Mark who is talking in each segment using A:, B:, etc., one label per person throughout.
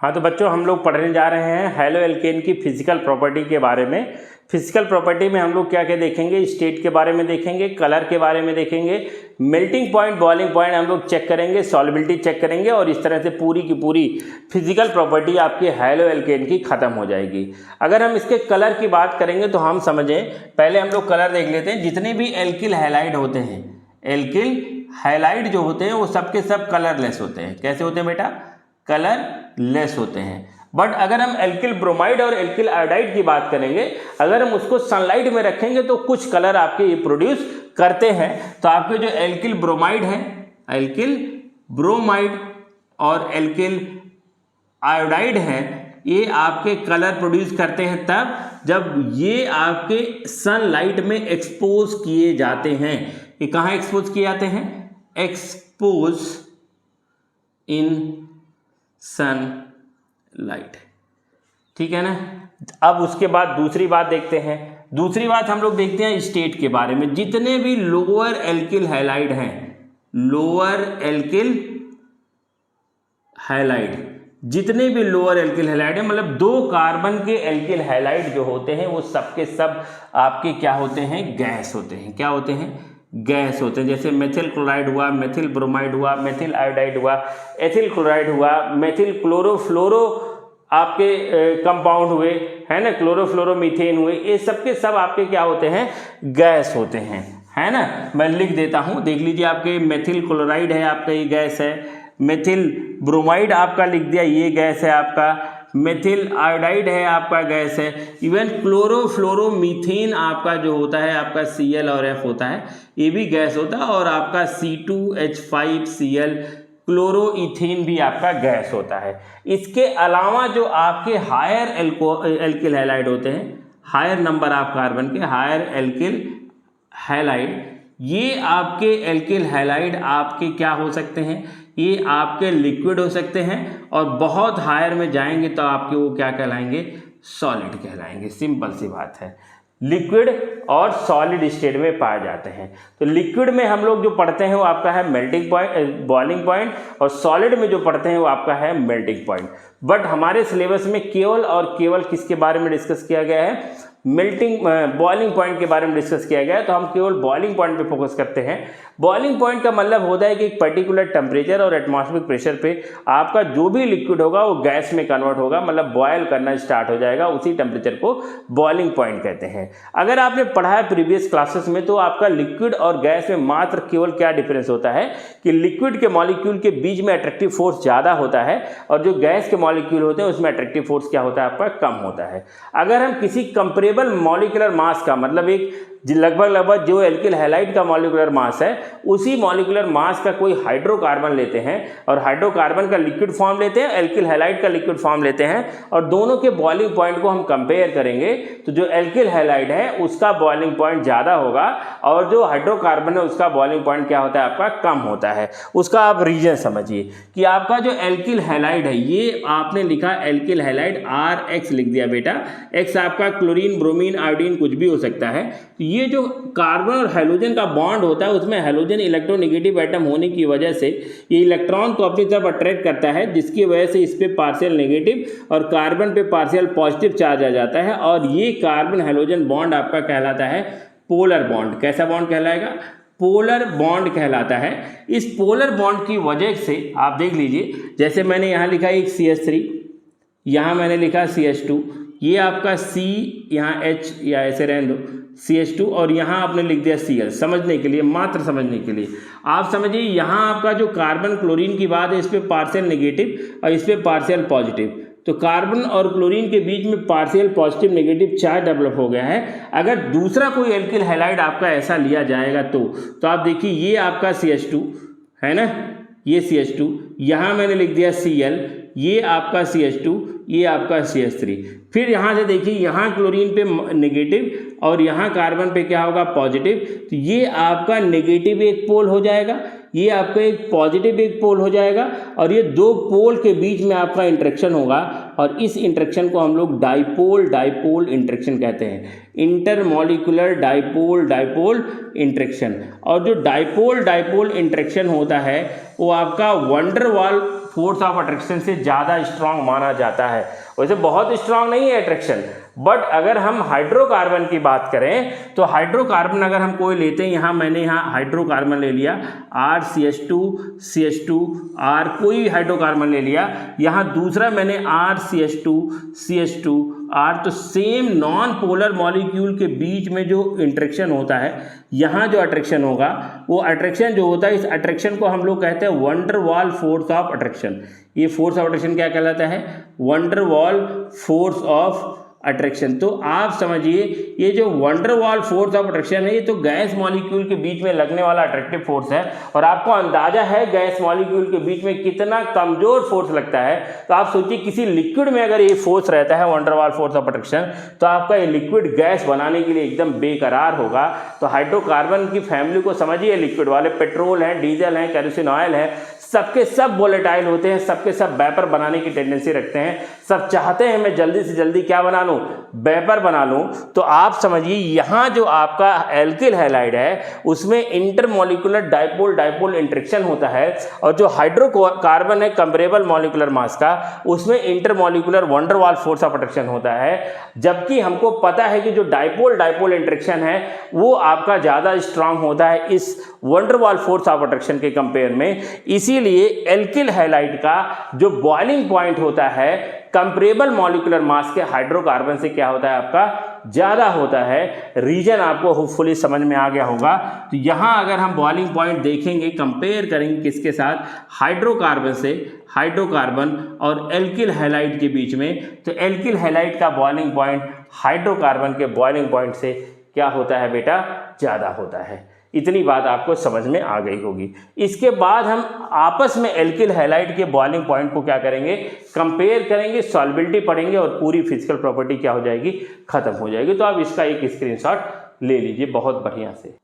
A: हाँ तो बच्चों हम लोग पढ़ने जा रहे हैं हैलो एल्केन की फिजिकल प्रॉपर्टी के बारे में। फिजिकल प्रॉपर्टी में हम लोग क्या क्या देखेंगे, स्टेट के बारे में देखेंगे, कलर के बारे में देखेंगे, मेल्टिंग पॉइंट, बॉइलिंग पॉइंट हम लोग चेक करेंगे, सॉल्युबिलिटी चेक करेंगे और इस तरह से पूरी की पूरी फिजिकल प्रॉपर्टी आपकी हैलो एल्केन की ख़त्म हो जाएगी। अगर हम इसके कलर की बात करेंगे तो हम समझें, पहले हम लोग कलर देख लेते हैं। जितने भी एल्किल हैलाइड होते हैं, एल्किल हैलाइड जो होते हैं वो सबके सब कलरलेस होते हैं। कैसे होते हैं बेटा? कलर लेस होते हैं। बट अगर हम एल्किल ब्रोमाइड और एल्किल आयोडाइड की बात करेंगे, अगर हम उसको सनलाइट में रखेंगे तो कुछ कलर आपके ये प्रोड्यूस करते हैं। तो आपके जो एल्किल ब्रोमाइड है, एल्किल ब्रोमाइड और एल्किल आयोडाइड है, ये आपके कलर प्रोड्यूस करते हैं तब जब ये आपके सनलाइट में एक्सपोज किए जाते हैं। ये कहाँ एक्सपोज किए जाते हैं? एक्सपोज इन सनलाइट। ठीक है ना। अब उसके बाद दूसरी बात देखते हैं। दूसरी बात हम लोग देखते हैं स्टेट के बारे में। जितने भी लोअर एल्किल हैलाइड हैं, लोअर एल्किल हैलाइड, जितने भी लोअर एल्किल हैलाइड है, मतलब 2 कार्बन के एल्किल हैलाइड जो होते हैं वो सबके सब आपके क्या होते हैं? गैस होते हैं। क्या होते हैं? गैस होते हैं। जैसे मेथिल क्लोराइड हुआ, मेथिल ब्रोमाइड हुआ, मेथिल आयोडाइड हुआ, एथिल क्लोराइड हुआ, मेथिल क्लोरोफ्लोरो आपके कंपाउंड हुए, है ना, क्लोरोफ्लोरोमीथेन हुए, ये सबके सब आपके क्या होते हैं? गैस होते हैं, है ना। मैं लिख देता हूँ, देख लीजिए। आपके मेथिल क्लोराइड है आपका, ये गैस है। मेथिल ब्रोमाइड आपका लिख दिया, ये गैस है आपका। मेथिल आयोडाइड है आपका, गैस है। इवन क्लोरोफ्लोरोमीथेन आपका जो होता है, आपका Cl और F होता है, ये भी गैस होता है। और आपका C2H5Cl क्लोरोइथेन भी आपका गैस होता है। इसके अलावा जो आपके हायर एल्किल हैलाइड होते हैं, हायर नंबर ऑफ कार्बन के हायर एल्किल हैलाइड, ये आपके एल्किल हैलाइड आपके क्या हो सकते हैं? ये आपके लिक्विड हो सकते हैं। और बहुत हायर में जाएंगे तो आपके वो क्या कहलाएंगे? सॉलिड कहलाएंगे। सिंपल सी बात है। लिक्विड और सॉलिड स्टेट में पाए जाते हैं। तो लिक्विड में हम लोग जो पढ़ते हैं वो आपका है मेल्टिंग पॉइंट, बॉइलिंग पॉइंट, और सॉलिड में जो पढ़ते हैं वो आपका है मेल्टिंग पॉइंट। बट हमारे सिलेबस में केवल और केवल किसके बारे में डिस्कस किया गया है? मेल्टिंग बॉइलिंग पॉइंट के बारे में डिस्कस किया गया है। तो हम केवल बॉइलिंग पॉइंट पे फोकस करते हैं। बॉइलिंग पॉइंट का मतलब होता है कि एक पर्टिकुलर टेम्परेचर और एटमॉस्फेरिक प्रेशर पे आपका जो भी लिक्विड होगा वो गैस में कन्वर्ट होगा, मतलब बॉयल करना स्टार्ट हो जाएगा। उसी टेम्परेचर को बॉइलिंग पॉइंट कहते हैं। अगर आपने पढ़ा है प्रीवियस क्लासेस में तो आपका लिक्विड और गैस में मात्र केवल क्या डिफरेंस होता है कि लिक्विड के मॉलिक्यूल के बीच में अट्रैक्टिव फोर्स ज़्यादा होता है और जो गैस के मॉलिक्यूल होते हैं उसमें अट्रैक्टिव फोर्स क्या होता है? आपका कम होता है। अगर हम किसी कंपेरेबल मॉलिक्यूलर मास का, मतलब एक लगभग जो एल्किल हैलाइड का मॉलिक्यूलर मास है, उसी मॉलिक्यूलर मास का कोई हाइड्रोकार्बन लेते हैं और हाइड्रोकार्बन का लिक्विड फॉर्म लेते हैं, एल्किल हैलाइड का लिक्विड फॉर्म लेते हैं, और दोनों के बॉइलिंग पॉइंट को हम कंपेयर करेंगे तो जो एल्किल हैलाइड है उसका बॉइलिंग पॉइंट ज़्यादा होगा और जो हाइड्रोकार्बन है उसका बॉइलिंग पॉइंट क्या होता है? आपका कम होता है। उसका आप रीजन समझिए कि आपका जो एल्किल हैलाइड है, ये आपने लिखा एल्किल हैलाइड RX लिख दिया बेटा। X आपका क्लोरीन, ब्रोमीन, आयोडीन कुछ भी हो सकता है। ये जो कार्बन और हाइड्रोजन का बॉन्ड होता है उसमें हाइड्रोजन इलेक्ट्रोनेगेटिव एटम होने की वजह से ये इलेक्ट्रॉन को अपनी तरफ अट्रैक्ट करता है, जिसकी वजह से इस पे पार्शियल नेगेटिव और कार्बन पे पार्शियल पॉजिटिव चार्ज आ जाता है। और ये कार्बन हाइड्रोजन बॉन्ड आपका कहलाता है पोलर बॉन्ड। कैसा बॉन्ड कहलाएगा? पोलर बॉन्ड कहलाता है। इस पोलर बॉन्ड की वजह से आप देख लीजिए, जैसे मैंने यहाँ लिखा एक CH3, यहाँ मैंने लिखा CH2, ये आपका C, यहाँ H या ऐसे रहने दो, CH2, और यहाँ आपने लिख दिया Cl। समझने के लिए, मात्र समझने के लिए आप समझिए, यहाँ आपका जो कार्बन क्लोरीन की बात है इस पर पार्शियल नेगेटिव और इस पर पार्शियल पॉजिटिव, तो कार्बन और क्लोरीन के बीच में partial positive negative charge develop हो गया है। अगर दूसरा कोई एल्किल हैलाइड आपका ऐसा लिया जाएगा तो आप देखिए ये आपका CH2 है ना, ये CH2, यहाँ मैंने लिख दिया Cl, ये आपका CH2, ये आपका CH3। फिर यहाँ से देखिए, यहाँ क्लोरीन पे नेगेटिव और यहाँ कार्बन पे क्या होगा? पॉजिटिव। तो ये आपका नेगेटिव एक पोल हो जाएगा, ये आपका एक पॉजिटिव एक पोल हो जाएगा, और ये 2 पोल के बीच में आपका इंटरेक्शन होगा और इस इंटरेक्शन को हम लोग डाइपोल इंटरेक्शन कहते हैं। Intermolecular dipole interaction. और जो डाइपोल इंटरेक्शन होता है वो आपका वंडर वाल फोर्स ऑफ अट्रैक्शन से ज़्यादा स्ट्रांग माना जाता है। वैसे बहुत स्ट्रांग नहीं है अट्रैक्शन, बट अगर हम हाइड्रोकार्बन की बात करें तो हाइड्रोकार्बन अगर हम कोई लेते हैं, मैंने यहाँ हाइड्रोकार्बन ले लिया RCH2 R, कोई हाइड्रोकार्बन ले लिया, यहाँ दूसरा मैंने RCH2 R, तो सेम नॉन पोलर मॉलिक्यूल के बीच में जो इंटरेक्शन होता है, यहाँ जो अट्रैक्शन होगा वो अट्रैक्शन जो होता है, इस अट्रैक्शन को हम लोग कहते हैं wonder wall force of attraction. ये फोर्स ऑफ अट्रैक्शन क्या कहलाता है? Wonder wall force of attraction. तो आप समझिए ये जो wonder wall force of attraction है, ये तो गैस मॉलिक्यूल के बीच में लगने वाला अट्रैक्टिव फोर्स है, और आपको अंदाजा है गैस मॉलिक्यूल के बीच में कितना कमजोर फोर्स लगता है। तो आप सोचिए किसी लिक्विड में अगर ये फोर्स रहता है wonder wall force of attraction, तो आपका ये लिक्विड गैस बनाने के लिए एकदम बेकरार होगा। तो हाइड्रोकार्बन की फैमिली को समझिए, लिक्विड वाले पेट्रोल हैं, डीजल हैं, केरोसिन ऑयल है, सबके सब वोलेटाइल होते हैं, सबके सब वेपर बनाने की टेंडेंसी रखते हैं, सब चाहते हैं मैं जल्दी से जल्दी क्या बना लूँ, वेपर बना लूँ। तो आप समझिए यहाँ जो आपका एल्किल हैलाइड है उसमें इंटरमॉलिक्यूलर डाइपोल इंटरेक्शन होता है, और जो हाइड्रोकार्बन है कंपेरेबल मॉलिक्यूलर मास का, उसमें intermolecular wonder wall force of attraction होता है। जबकि हमको पता है कि जो डाइपोल इंटरेक्शन है वो आपका ज़्यादा स्ट्रांग होता है इस wonder wall force of attraction के कंपेयर में। इसीलिए एल्किल हैलाइड का जो बॉइलिंग पॉइंट होता है कंपेरेबल मॉलिक्यूलर मास के हाइड्रोकार्बन से क्या होता है, आपका ज़्यादा होता है। रीजन आपको होपफुली समझ में आ गया होगा। तो यहाँ अगर हम बॉइलिंग पॉइंट देखेंगे, कंपेयर करेंगे किसके साथ, हाइड्रोकार्बन से, हाइड्रोकार्बन और एल्किल हैलाइड के बीच में, तो एल्किल हैलाइड का बॉइलिंग पॉइंट हाइड्रोकार्बन के बॉइलिंग पॉइंट से क्या होता है बेटा, ज़्यादा होता है। इतनी बात आपको समझ में आ गई होगी। इसके बाद हम आपस में एल्किल हैलाइड के बॉइलिंग पॉइंट को क्या करेंगे, कंपेयर करेंगे, सॉल्युबिलिटी पढ़ेंगे, और पूरी फिजिकल प्रॉपर्टी क्या हो जाएगी, खत्म हो जाएगी। तो आप इसका एक स्क्रीनशॉट ले लीजिए बहुत बढ़िया से।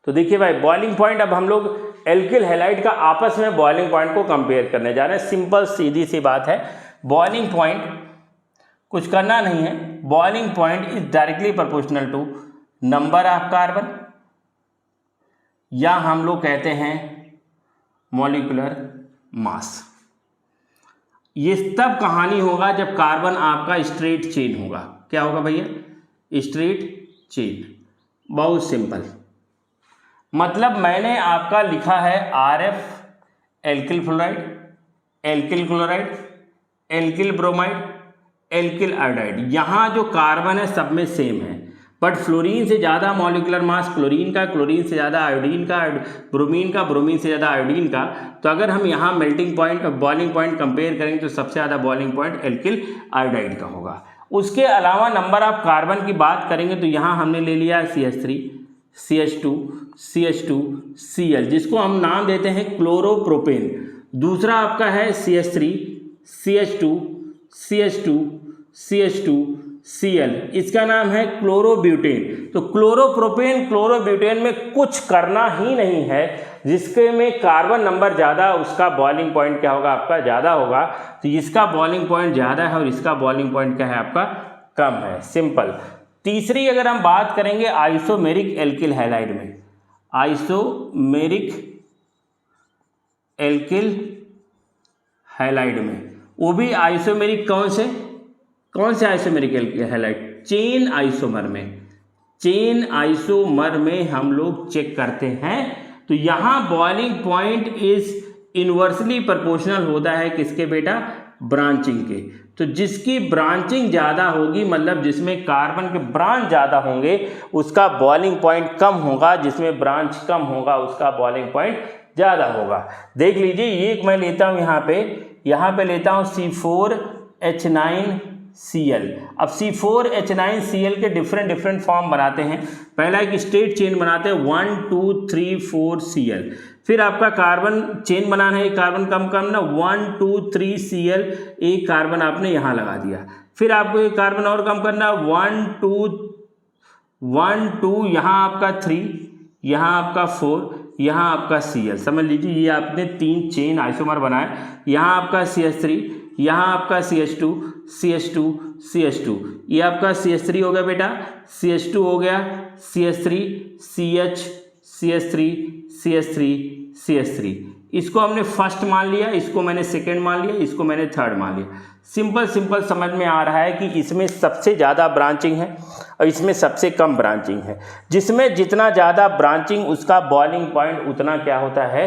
A: तो देखिए भाई, बॉइलिंग पॉइंट, अब हम लोग एल्किल हैलाइड का आपस में बॉइलिंग पॉइंट को कंपेयर करने जा रहे हैं। सिंपल सीधी सी बात है, बॉइलिंग पॉइंट कुछ करना नहीं है, boiling point is directly proportional to number of carbon, या हम लोग कहते हैं मॉलिक्यूलर मास। ये तब कहानी होगा जब कार्बन आपका स्ट्रेट चेन होगा। क्या होगा भैया, स्ट्रेट चेन। बहुत सिंपल, मतलब मैंने आपका लिखा है RF alkyl fluoride, alkyl chloride, alkyl bromide, alkyl iodide. यहाँ जो कार्बन है सब में सेम है, बट फ्लोरीन से ज़्यादा मॉलिक्यूलर मास क्लोरीन का, क्लोरीन से ज़्यादा आयोडीन का, ब्रोमीन का, ब्रोमीन से ज़्यादा आयोडीन का। तो अगर हम यहाँ melting point, boiling point compare करेंगे तो सबसे ज़्यादा बॉइलिंग पॉइंट एल्किल आयोडाइड का होगा। उसके अलावा नंबर ऑफ कार्बन की बात करेंगे तो यहाँ हमने ले लिया CH3, CH2, CH2, Cl, जिसको हम नाम देते हैं क्लोरोप्रोपेन। दूसरा आपका है CH3, CH2, CH2, CH2, Cl, इसका नाम है क्लोरोब्यूटेन। तो क्लोरोप्रोपेन, क्लोरोब्यूटेन में कुछ करना ही नहीं है, जिसके में कार्बन नंबर ज़्यादा उसका बॉइलिंग पॉइंट क्या होगा, आपका ज़्यादा होगा। तो इसका बॉइलिंग पॉइंट ज़्यादा है और इसका बॉइलिंग पॉइंट क्या है, आपका कम है। सिंपल। तीसरी अगर हम बात करेंगे आइसोमेरिक एल्किल हैलाइड में, आइसोमेरिक एल्किल हैलाइड में, वो भी आइसोमेरिक कौन से isomeric alkyl halide, chain isomer में, चेन आइसोमर में हम लोग चेक करते हैं। तो यहाँ boiling point is inversely proportional होता है किसके बेटा, ब्रांचिंग के। तो जिसकी ब्रांचिंग ज़्यादा होगी, मतलब जिसमें कार्बन के ब्रांच ज़्यादा होंगे, उसका बॉइलिंग पॉइंट कम होगा, जिसमें ब्रांच कम होगा उसका बॉइलिंग पॉइंट ज़्यादा होगा। देख लीजिए, ये मैं लेता हूँ यहाँ पे लेता हूँ C4H9Cl। अब C4H9Cl के डिफरेंट फॉर्म बनाते हैं। पहला एक स्ट्रेट चेन बनाते हैं 1 2 3 4 Cl। फिर आपका कार्बन चेन बनाना है, एक कार्बन ना 1 2 3 Cl, एक कार्बन आपने यहाँ लगा दिया। फिर आपको एक कार्बन और कम करना 1 2, यहाँ आपका 3, यहाँ आपका 4, यहाँ आपका Cl। समझ लीजिए ये आपने 3 चेन आइसोमर बनाए। यहाँ आपका CH3, यहाँ आपका CH2, ये आपका CH3 हो गया बेटा, CH2 हो गया, CH3, CH, CH3, CH3, CH3, इसको हमने फर्स्ट मान लिया, इसको मैंने सेकेंड मान लिया, इसको मैंने थर्ड मान लिया। सिंपल समझ में आ रहा है कि इसमें सबसे ज़्यादा ब्रांचिंग है और इसमें सबसे कम ब्रांचिंग है। जिसमें जितना ज़्यादा ब्रांचिंग उसका बॉइलिंग पॉइंट उतना क्या होता है,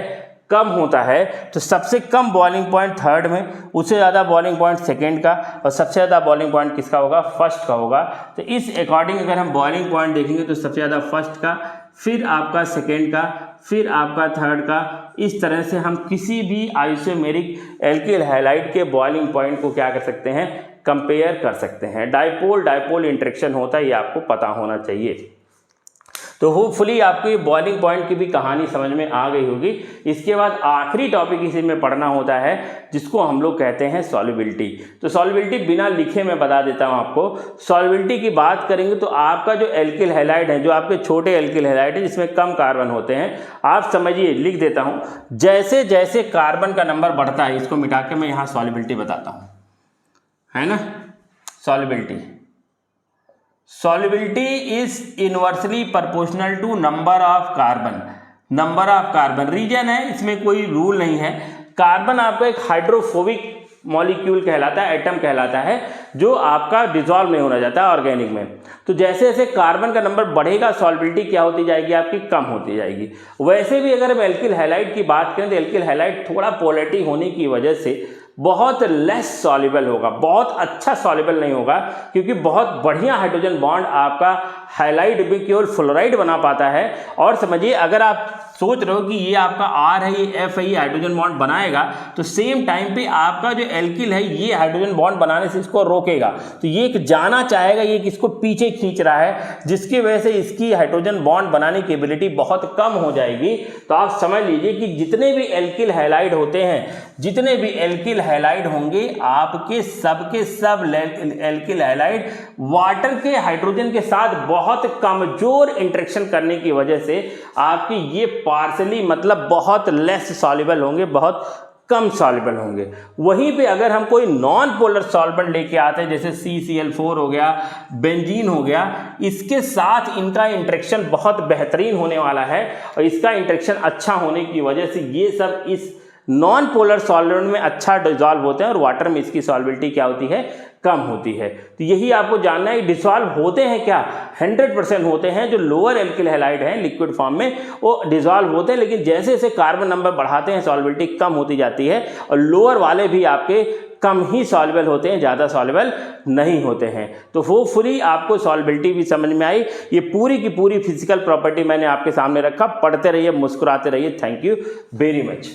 A: कम होता है। तो सबसे कम बॉइलिंग पॉइंट थर्ड में, उससे ज़्यादा बॉइलिंग पॉइंट सेकेंड का, और सबसे ज़्यादा बॉइलिंग पॉइंट किसका होगा, फर्स्ट का होगा। तो इस अकॉर्डिंग अगर हम बॉइलिंग पॉइंट देखेंगे तो सबसे ज़्यादा फर्स्ट का, फिर आपका सेकेंड का, फिर आपका थर्ड का। इस तरह से हम किसी भी आइसोमेरिक एल्किल हैलाइड के बॉइलिंग पॉइंट को क्या कर सकते हैं, कंपेयर कर सकते हैं। डाइपोल इंटरेक्शन होता है, ये आपको पता होना चाहिए। तो होपफुली आपको ये बॉइलिंग पॉइंट की भी कहानी समझ में आ गई होगी। इसके बाद आखिरी टॉपिक इसी में पढ़ना होता है जिसको हम लोग कहते हैं सॉल्युबिलिटी। तो सॉल्युबिलिटी बिना लिखे मैं बता देता हूँ आपको। सॉल्युबिलिटी की बात करेंगे तो आपका जो एल्किल हैलाइड है, जो आपके छोटे एल्किल हैलाइड है जिसमें कम कार्बन होते हैं, आप समझिए, लिख देता हूँ, जैसे जैसे कार्बन का नंबर बढ़ता है, इसको मिटा के मैं यहाँ सॉल्युबिलिटी बताता हूँ, है ना। Solubility is inversely proportional to number of carbon. Reason है, इसमें कोई रूल नहीं है। कार्बन आपका एक हाइड्रोफोबिक मॉलिक्यूल कहलाता है, एटम कहलाता है, जो आपका डिसॉल्व नहीं होना चाहता है ऑर्गेनिक में। तो जैसे जैसे कार्बन का नंबर बढ़ेगा, सॉल्युबिलिटी क्या होती जाएगी, आपकी कम होती जाएगी। वैसे भी अगर हम एल्किल हैलाइड की बात करें तो एल्किल हैलाइड थोड़ा पोलैरिटी होने की वजह से बहुत लेस सॉल्युबल होगा, बहुत अच्छा सॉल्युबल नहीं होगा, क्योंकि बहुत बढ़िया हाइड्रोजन बॉन्ड आपका हैलाइड भी केवल फ्लोराइड बना पाता है। और समझिए, अगर आप सोच रहे हो कि ये आपका R है, ये F है, ये हाइड्रोजन बॉन्ड बनाएगा, तो सेम टाइम पे आपका जो एल्किल है ये हाइड्रोजन बॉन्ड बनाने से इसको रोकेगा। तो ये एक जाना चाहेगा, ये किसको पीछे खींच रहा है, जिसकी वजह से इसकी हाइड्रोजन बॉन्ड बनाने की एबिलिटी बहुत कम हो जाएगी। तो आप समझ लीजिए कि जितने भी एल्किल हैलाइड होते हैं, जितने भी एल्किल हैलाइड होंगे, आपके सबके सब एल्किल हैलाइड वाटर के हाइड्रोजन के साथ बहुत कमजोर इंटरेक्शन करने की वजह से आपकी ये पार्शली मतलब बहुत लेस सॉल्युबल होंगे, बहुत कम सॉल्युबल होंगे। वहीं पे अगर हम कोई नॉन पोलर सॉल्वेंट लेके आते हैं, जैसे CCl4 हो गया, बेंजीन हो गया, इसके साथ इनका इंटरेक्शन बहुत बेहतरीन होने वाला है। और इसका इंटरेक्शन अच्छा होने की वजह से ये सब इस नॉन पोलर सॉल्वेंट में अच्छा डिसॉल्व होते हैं और वाटर में इसकी सॉल्युबिलिटी क्या होती है, कम होती है। तो यही आपको जानना है, डिसॉल्व होते हैं क्या, 100% होते हैं। जो लोअर एल्किल हैलाइड हैं लिक्विड फॉर्म में वो डिसॉल्व होते हैं, लेकिन जैसे जैसे कार्बन नंबर बढ़ाते हैं सॉल्युबिलिटी कम होती जाती है। और लोअर वाले भी आपके कम ही सॉल्युबल होते हैं, ज़्यादा सॉल्युबल नहीं होते हैं। तो होपफुली आपको सॉल्युबिलिटी भी समझ में आई। ये पूरी की पूरी फिजिकल प्रॉपर्टी मैंने आपके सामने रखा। पढ़ते रहिए, मुस्कुराते रहिए। Thank you very much.